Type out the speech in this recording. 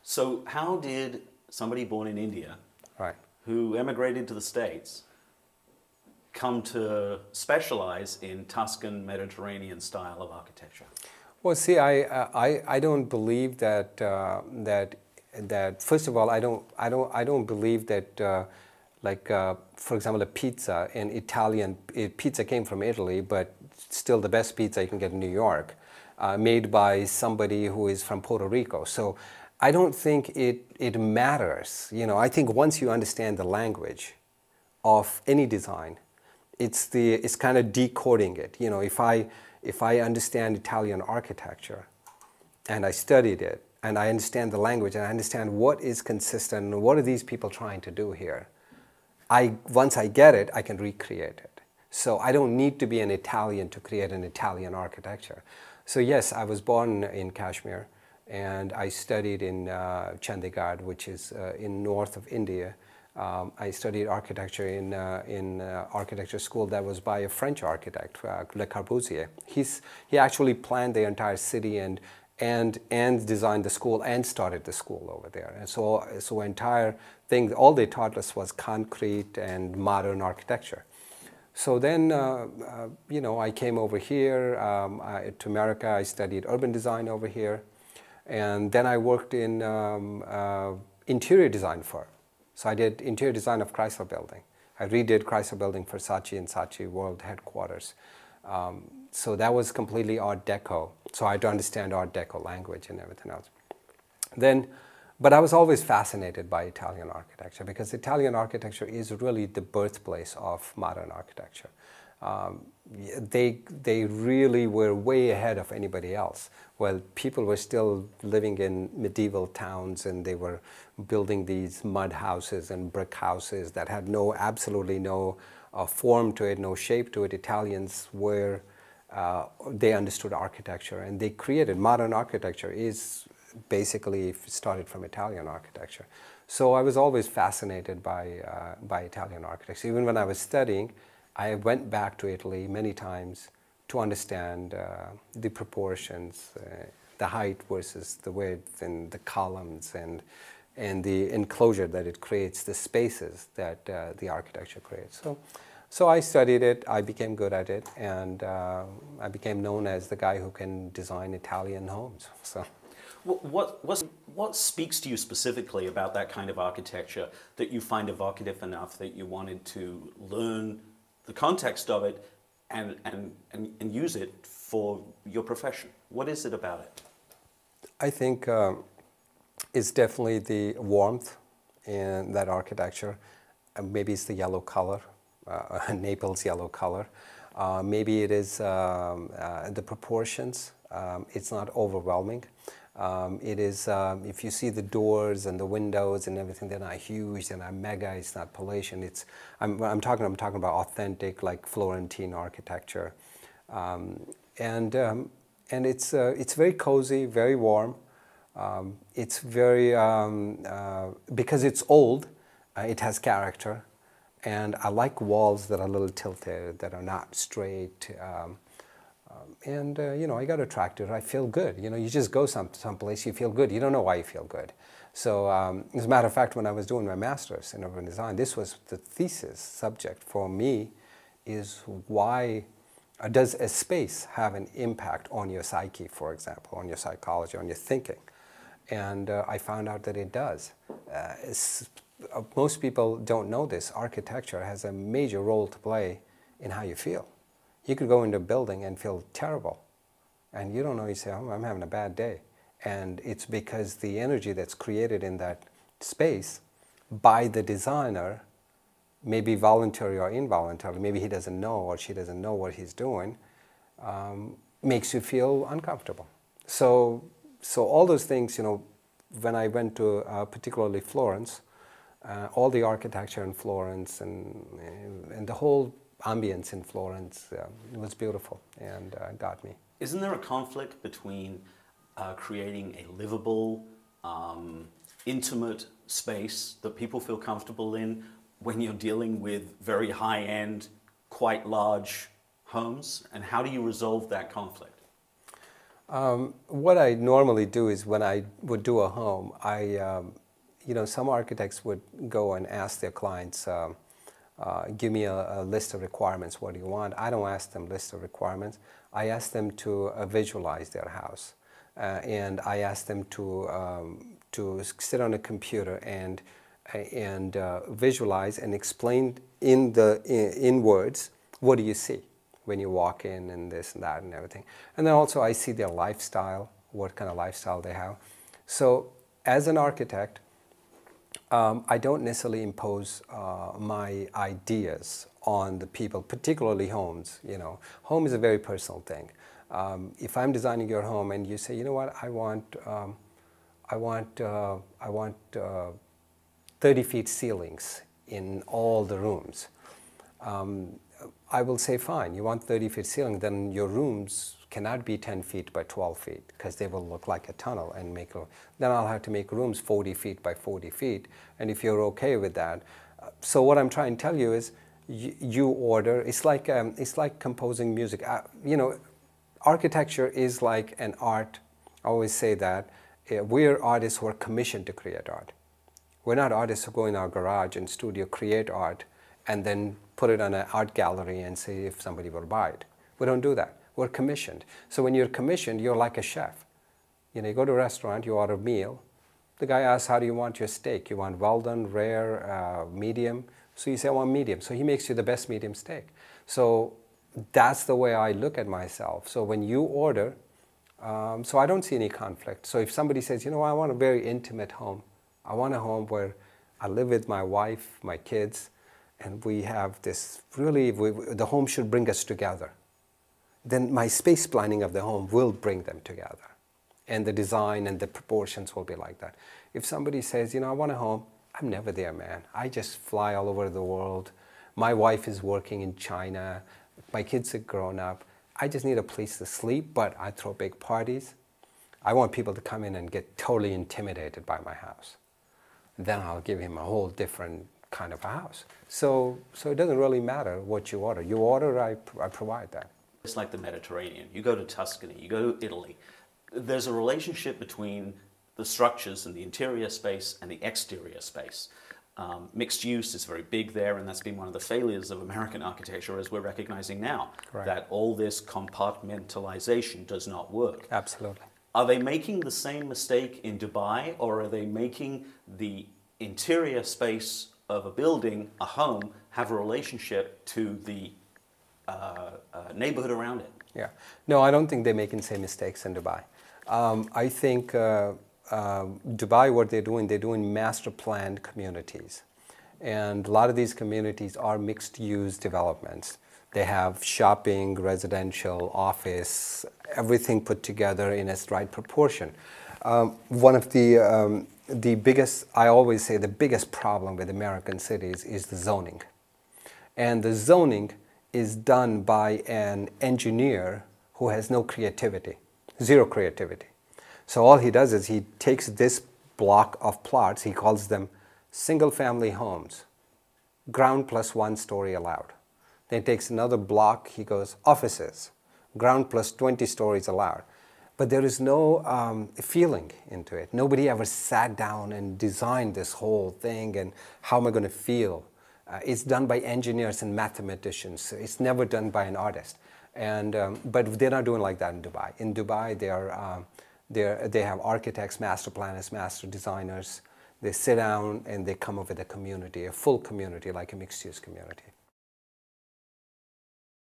So how did somebody born in India, Right. who emigrated to the States, come to specialize in Tuscan Mediterranean style of architecture? Well, see, I don't believe that first of all, I don't believe that for example, a pizza, an Italian pizza came from Italy, but still the best pizza you can get in New York, made by somebody who is from Puerto Rico. So I don't think it matters. You know, I think once you understand the language of any design, it's kind of decoding it. You know, if I understand Italian architecture and I studied it and I understand the language and I understand what is consistent and what are these people trying to do here, once I get it, I can recreate it. So I don't need to be an Italian to create an Italian architecture. So yes, I was born in Kashmir and I studied in Chandigarh, which is in north of India. I studied architecture in architecture school that was by a French architect, Le Corbusier. He actually planned the entire city and designed the school and started the school over there. And so entire thing, all they taught us was concrete and modern architecture. So then, you know, I came over here to America. I studied urban design over here, and then I worked in interior design firm. So I did interior design of Chrysler Building. I redid Chrysler Building for Saatchi and Saatchi World Headquarters. So that was completely Art Deco. So I had to understand Art Deco language and everything else. But I was always fascinated by Italian architecture because Italian architecture is really the birthplace of modern architecture. They really were way ahead of anybody else. Well, people were still living in medieval towns and they were building these mud houses and brick houses that had absolutely no form to it, no shape to it. Italians were, they understood architecture and they created modern architecture is basically started from Italian architecture. So I was always fascinated by Italian architecture. Even when I was studying, I went back to Italy many times to understand the proportions, the height versus the width, and the columns, and the enclosure that it creates, the spaces that the architecture creates. So I studied it, I became good at it, and I became known as the guy who can design Italian homes. So. What speaks to you specifically about that kind of architecture that you find evocative enough that you wanted to learn the context of it and use it for your profession? What is it about it? I think it's definitely the warmth in that architecture. Maybe it's the yellow color, Naples yellow color. Maybe it is the proportions. It's not overwhelming. It is, if you see the doors and the windows and everything, they're not huge, they're not mega, it's not palatial. I'm talking about authentic, like Florentine architecture. And it's very cozy, very warm. It's very, because it's old, it has character. And I like walls that are a little tilted, that are not straight. You know, I got attracted. I feel good. You know, you just go someplace, you feel good. You don't know why you feel good. So, as a matter of fact, when I was doing my master's in urban design, this was the thesis subject for me: is why does a space have an impact on your psyche, for example, on your psychology, on your thinking? And I found out that it does. Most people don't know this. Architecture has a major role to play in how you feel. You could go into a building and feel terrible, and you don't know, you say, oh, I'm having a bad day. And it's because the energy that's created in that space by the designer, maybe voluntary or involuntary, maybe he doesn't know or she doesn't know what he's doing, makes you feel uncomfortable. So all those things, you know, when I went to particularly Florence, all the architecture in Florence and the whole ambience in Florence, it was beautiful and got me. Isn't there a conflict between creating a livable, intimate space that people feel comfortable in when you're dealing with very high-end, quite large homes? And how do you resolve that conflict? What I normally do is when I would do a home, some architects would go and ask their clients, give me a list of requirements, what do you want? I don't ask them list of requirements. I ask them to visualize their house. And I ask them to sit on a computer and visualize and explain in words, what do you see when you walk in and this and that and everything. And then also I see their lifestyle, what kind of lifestyle they have. So as an architect, I don't necessarily impose my ideas on the people, particularly homes. Home is a very personal thing. If I'm designing your home and you say, you know what, I want 30 feet ceilings in all the rooms. I will say, fine, you want 30 feet ceiling, then your rooms cannot be 10 feet by 12 feet because they will look like a tunnel and then I'll have to make rooms 40 feet by 40 feet. And if you're okay with that, so what I'm trying to tell you is you order, it's like composing music. Architecture is like an art. I always say that we're artists who are commissioned to create art. We're not artists who go in our garage and studio, create art, and then put it on an art gallery and see if somebody will buy it. We don't do that. We're commissioned. So when you're commissioned, you're like a chef. You go to a restaurant, you order a meal. The guy asks, how do you want your steak? You want well done, rare, medium? So you say, I want medium. So he makes you the best medium steak. So that's the way I look at myself. So when you order, so I don't see any conflict. So if somebody says, I want a very intimate home. I want a home where I live with my wife, my kids, and we have this the home should bring us together. Then my space planning of the home will bring them together. And the design and the proportions will be like that. If somebody says, I want a home, I'm never there, man. I just fly all over the world. My wife is working in China. My kids are grown up. I just need a place to sleep, but I throw big parties. I want people to come in and get totally intimidated by my house. Then I'll give him a whole different kind of a house. So it doesn't really matter what you order. You order, I provide that. It's like the Mediterranean. You go to Tuscany, you go to Italy. There's a relationship between the structures and the interior space and the exterior space. Mixed use is very big there, and that's been one of the failures of American architecture, as we're recognizing now, Correct. That all this compartmentalization does not work. Absolutely. Are they making the same mistake in Dubai, or are they making the interior space of a building, a home, have a relationship to the neighborhood around it? Yeah. No, I don't think they're making the same mistakes in Dubai. I think Dubai, what they're doing master planned communities. And a lot of these communities are mixed use developments. They have shopping, residential, office, everything put together in its right proportion. One of the biggest, I always say the biggest problem with American cities is the zoning. And the zoning is done by an engineer who has no creativity, zero creativity. So all he does is he takes this block of plots, he calls them single family homes, ground plus 1 story allowed. Then he takes another block, he goes offices, ground plus 20 stories allowed. But there is no feeling into it. Nobody ever sat down and designed this whole thing and how am I going to feel? It's done by engineers and mathematicians. It's never done by an artist. And, but they're not doing like that in Dubai. In Dubai, they have architects, master planners, master designers. They sit down and they come up with a community, a full community, like a mixed-use community.